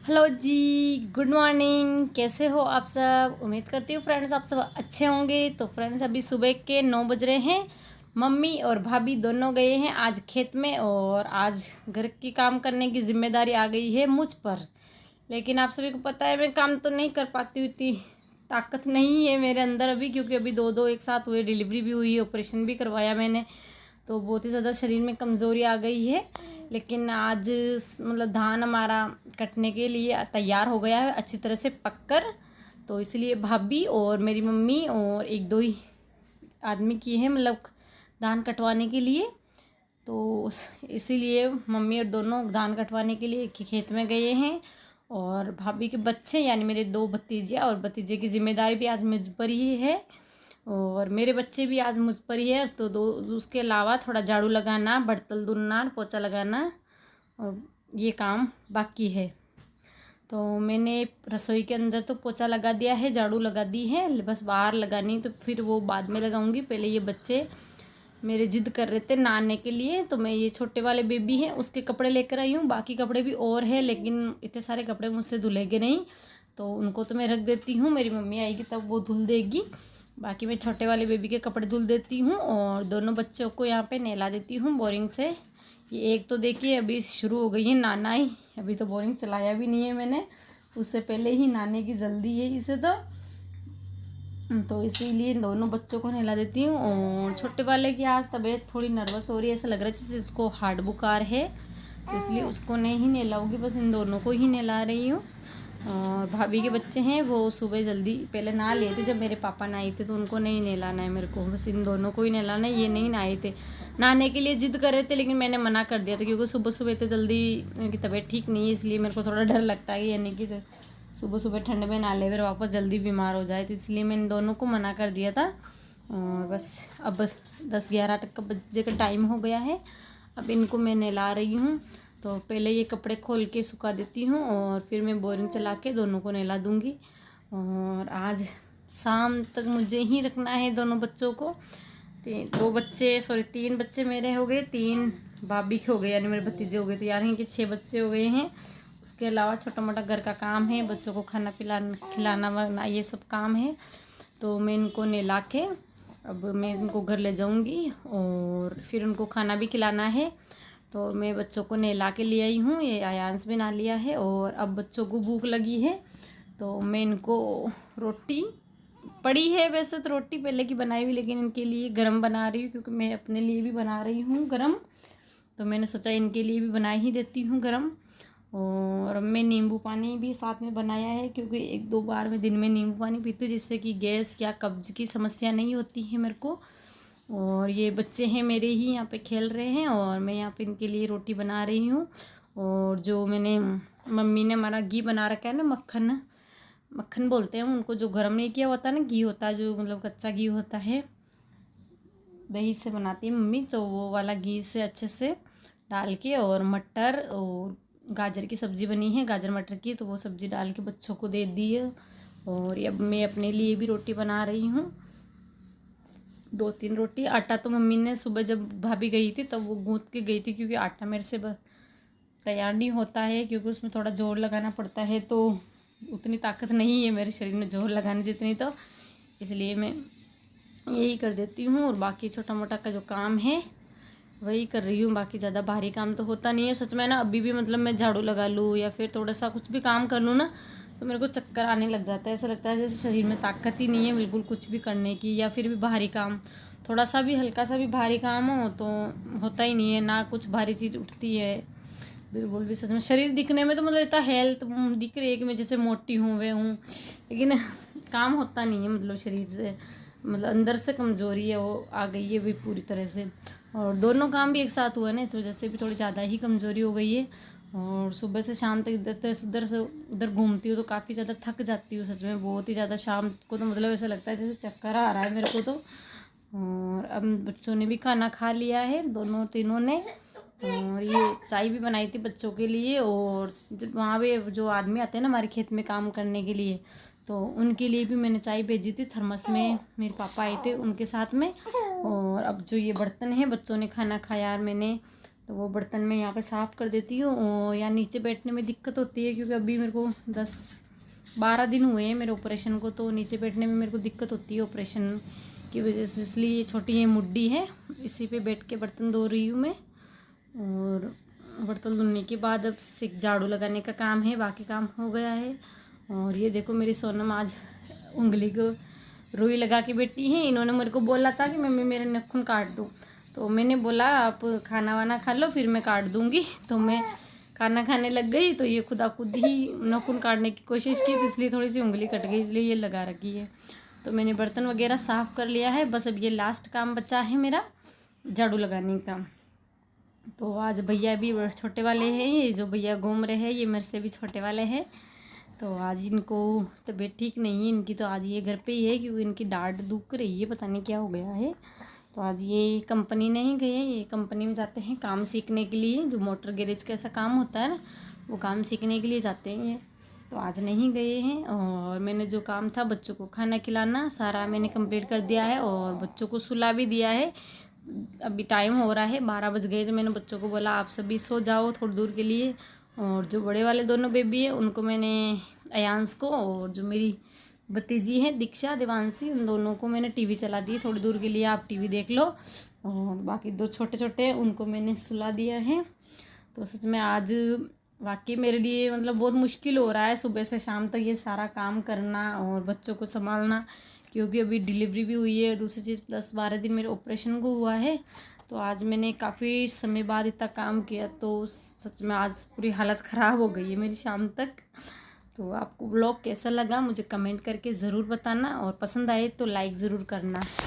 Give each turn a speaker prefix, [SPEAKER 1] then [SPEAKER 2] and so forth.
[SPEAKER 1] Hello जी। Good morning. कैसे हो आप सब? उम्मीद करती हूँ फ्रेंड्स आप सब अच्छे होंगे। तो फ्रेंड्स अभी सुबह के 9 बज रहे हैं। मम्मी और भाभी दोनों गए हैं आज खेत में और आज घर की काम करने की जिम्मेदारी आ गई है मुझ पर। लेकिन आप सभी को पता है मैं काम तो नहीं कर पाती हूँ, इतनी ताकत नहीं है मेरे अंदर अभी, क्योंकि अभी दो दो एक साथ हुए, डिलीवरी भी हुई, ऑपरेशन भी करवाया मैंने, तो बहुत ही ज़्यादा शरीर में कमज़ोरी आ गई है। लेकिन आज मतलब धान हमारा कटने के लिए तैयार हो गया है अच्छी तरह से पककर। तो इसलिए भाभी और मेरी मम्मी और एक दो ही आदमी किए हैं मतलब धान कटवाने के लिए। तो इसीलिए मम्मी और दोनों धान कटवाने के लिए खेत में गए हैं। और भाभी के बच्चे यानी मेरे दो भतीजे और भतीजे की जिम्मेदारी भी आज मुझ पर ही है और मेरे बच्चे भी आज मुझ पर ही है। तो दो उसके अलावा थोड़ा झाड़ू लगाना, बर्तन धुलना, पोछा लगाना और ये काम बाकी है। तो मैंने रसोई के अंदर तो पोछा लगा दिया है, झाड़ू लगा दी है, बस बाहर लगानी तो फिर वो बाद में लगाऊंगी। पहले ये बच्चे मेरे जिद कर रहे थे नहाने के लिए, तो मैं ये छोटे वाले बेबी हैं उसके कपड़े लेकर आई हूँ। बाकी कपड़े भी और है लेकिन इतने सारे कपड़े मुझसे धुलेंगे नहीं, तो उनको तो मैं रख देती हूँ, मेरी मम्मी आएगी तब वो धुल देगी। बाकी मैं छोटे वाले बेबी के कपड़े धुल देती हूँ और दोनों बच्चों को यहाँ पे नहला देती हूँ बोरिंग से। ये एक तो देखिए अभी शुरू हो गई है नाना ही, अभी तो बोरिंग चलाया भी नहीं है मैंने, उससे पहले ही नहाने की जल्दी है इसे तो इसीलिए दोनों बच्चों को नहला देती हूँ। और छोटे वाले की आज तबीयत थोड़ी नर्वस हो रही है, ऐसा लग रहा है जैसे उसको हार्ट बुखार है, तो इसलिए उसको नहीं नहलाऊंगी, बस इन दोनों को ही नहला रही हूँ। और भाभी के बच्चे हैं वो सुबह जल्दी पहले नहा लिए थे, जब मेरे पापा नहाए थे तो उनको नहीं नहलाना है मेरे को, बस इन दोनों को ही नहलाना है। ये नहीं नहाए थे, नहाने के लिए जिद कर रहे थे लेकिन मैंने मना कर दिया था क्योंकि सुबह सुबह तो जल्दी इनकी तबीयत ठीक नहीं है, इसलिए मेरे को थोड़ा डर लगता है यानी कि सुबह सुबह ठंड में नहा ले फिर वापस जल्दी बीमार हो जाए, तो इसलिए मैं इन दोनों को मना कर दिया था। और बस अब 10-11 तक का बजे का टाइम हो गया है, अब इनको मैं नहला रही हूँ। तो पहले ये कपड़े खोल के सुखा देती हूँ और फिर मैं बोरिंग चला के दोनों को नहला दूँगी। और आज शाम तक मुझे ही रखना है दोनों बच्चों को। तीन बच्चे मेरे हो गए, 3 भाभी के हो गए यानी मेरे भतीजे हो गए, तो यानी कि 6 बच्चे हो गए हैं। उसके अलावा छोटा मोटा घर का काम है, बच्चों को खाना पिलाना खिलाना वरना ये सब काम है। तो मैं इनको नहला के अब मैं इनको घर ले जाऊंगी और फिर उनको खाना भी खिलाना है। तो मैं बच्चों को नहला के ले आई हूँ, ये आयांश भी नहा लिया है और अब बच्चों को भूख लगी है तो मैं इनको रोटी पड़ी है, वैसे तो रोटी पहले की बनाई हुई लेकिन इनके लिए गरम बना रही हूँ क्योंकि मैं अपने लिए भी बना रही हूँ गरम, तो मैंने सोचा इनके लिए भी बना ही देती हूँ गरम। और मैं नींबू पानी भी साथ में बनाया है क्योंकि 1-2 बार मैं दिन में नींबू पानी पीती हूँ जिससे कि गैस या कब्ज की समस्या नहीं होती है मेरे को। और ये बच्चे हैं मेरे ही यहाँ पे खेल रहे हैं और मैं यहाँ पे इनके लिए रोटी बना रही हूँ। और जो मैंने मम्मी ने हमारा घी बना रखा है ना, मक्खन मक्खन बोलते हैं उनको, जो गर्म नहीं किया होता ना घी होता है जो मतलब कच्चा घी होता है, दही से बनाती है मम्मी, तो वो वाला घी से अच्छे से डाल के और मटर और गाजर की सब्ज़ी बनी है, गाजर मटर की, तो वो सब्ज़ी डाल के बच्चों को दे दी है। और अब मैं अपने लिए भी रोटी बना रही हूँ, 2-3 रोटी। आटा तो मम्मी ने सुबह जब भाभी गई थी तब वो गूँथ के गई थी क्योंकि आटा मेरे से तैयार नहीं होता है क्योंकि उसमें थोड़ा जोर लगाना पड़ता है, तो उतनी ताकत नहीं है मेरे शरीर में जोर लगाने जितनी, तो इसलिए मैं यही कर देती हूँ। और बाकी छोटा मोटा का जो काम है वही कर रही हूँ, बाकी ज़्यादा भारी काम तो होता नहीं है सच में ना। अभी भी मतलब मैं झाड़ू लगा लूँ या फिर थोड़ा सा कुछ भी काम कर लूँ ना तो मेरे को चक्कर आने लग जाता है, ऐसा लगता है जैसे शरीर में ताकत ही नहीं है बिल्कुल कुछ भी करने की, या फिर भी भारी काम थोड़ा सा भी हल्का सा भी भारी काम हो तो होता ही नहीं है ना, कुछ भारी चीज़ उठती है बिल्कुल भी। सच में शरीर दिखने में तो मतलब इतना हेल्थ दिख रही है कि मैं जैसे मोटी हूँ वे हूँ, लेकिन काम होता नहीं है मतलब शरीर से, मतलब अंदर से कमज़ोरी है वो आ गई है भी पूरी तरह से। और दोनों काम भी एक साथ हुआ है ना, इस वजह से भी थोड़ी ज़्यादा ही कमज़ोरी हो गई है। और सुबह से शाम तक इधर से उधर घूमती हूँ तो काफ़ी ज़्यादा थक जाती हूँ सच में, बहुत ही ज़्यादा। शाम को तो मतलब ऐसा लगता है जैसे चक्कर आ रहा है मेरे को तो। और अब बच्चों ने भी खाना खा लिया है, दोनों तीनों ने। और ये चाय भी बनाई थी बच्चों के लिए, और जब वहाँ पे जो आदमी आते हैं ना हमारे खेत में काम करने के लिए, तो उनके लिए भी मैंने चाय भेजी थी थर्मस में, मेरे पापा आए थे उनके साथ में। और अब जो ये बर्तन हैं बच्चों ने खाना खाया और मैंने तो वो बर्तन मैं यहाँ पे साफ़ कर देती हूँ। और यहाँ नीचे बैठने में दिक्कत होती है क्योंकि अभी मेरे को 10-12 दिन हुए हैं मेरे ऑपरेशन को, तो नीचे बैठने में मेरे को दिक्कत होती है ऑपरेशन की वजह से, इसलिए ये छोटी ये मुड्डी है, इसी पे बैठ के बर्तन धो रही हूँ मैं। और बर्तन धुलने के बाद अब सिर्फ झाड़ू लगाने का काम है, बाकी काम हो गया है। और ये देखो मेरी सोनम आज उंगली को रुई लगा के बैठी है। इन्होंने मेरे को बोला था कि मम्मी मेरे नाखून काट दूँ, तो मैंने बोला आप खाना वाना खा लो फिर मैं काट दूँगी। तो मैं खाना खाने लग गई तो ये खुदा खुद ही नाखून काटने की कोशिश की, तो इसलिए थोड़ी सी उंगली कट गई, इसलिए ये लगा रखी है। तो मैंने बर्तन वगैरह साफ़ कर लिया है, बस अब ये लास्ट काम बचा है मेरा झाड़ू लगाने का। तो आज भैया भी छोटे वाले हैं, ये जो भैया घूम रहे हैं ये मेरे से भी छोटे वाले हैं। तो आज इनको तबीयत ठीक नहीं है इनकी, तो आज ये घर पे ही है क्योंकि इनकी डांट दुख रही है, पता नहीं क्या हो गया है। तो आज ये कंपनी नहीं गए, ये कंपनी में जाते हैं काम सीखने के लिए, जो मोटर गैरेज का ऐसा काम होता है ना, वो काम सीखने के लिए जाते हैं ये। तो आज नहीं गए हैं। और मैंने जो काम था बच्चों को खाना खिलाना सारा मैंने कंप्लीट कर दिया है और बच्चों को सुला भी दिया है। अभी टाइम हो रहा है 12 बज गए, तो मैंने बच्चों को बोला आप सभी सो जाओ थोड़ी दूर के लिए। और जो बड़े वाले दोनों बेबी हैं उनको मैंने, अयांश को और जो मेरी भतीजी है दीक्षा देवांशी, उन दोनों को मैंने टीवी चला दी थोड़ी दूर के लिए, आप टीवी देख लो। और बाकी 2 छोटे छोटे हैं उनको मैंने सुला दिया है। तो सच में आज वाकई मेरे लिए मतलब बहुत मुश्किल हो रहा है सुबह से शाम तक ये सारा काम करना और बच्चों को संभालना, क्योंकि अभी डिलीवरी भी हुई है, दूसरी चीज़ 10-12 दिन मेरे ऑपरेशन को हुआ है। तो आज मैंने काफ़ी समय बाद इतना काम किया, तो सच में आज पूरी हालत ख़राब हो गई है मेरी शाम तक। तो आपको व्लॉग कैसा लगा मुझे कमेंट करके ज़रूर बताना, और पसंद आए तो लाइक ज़रूर करना।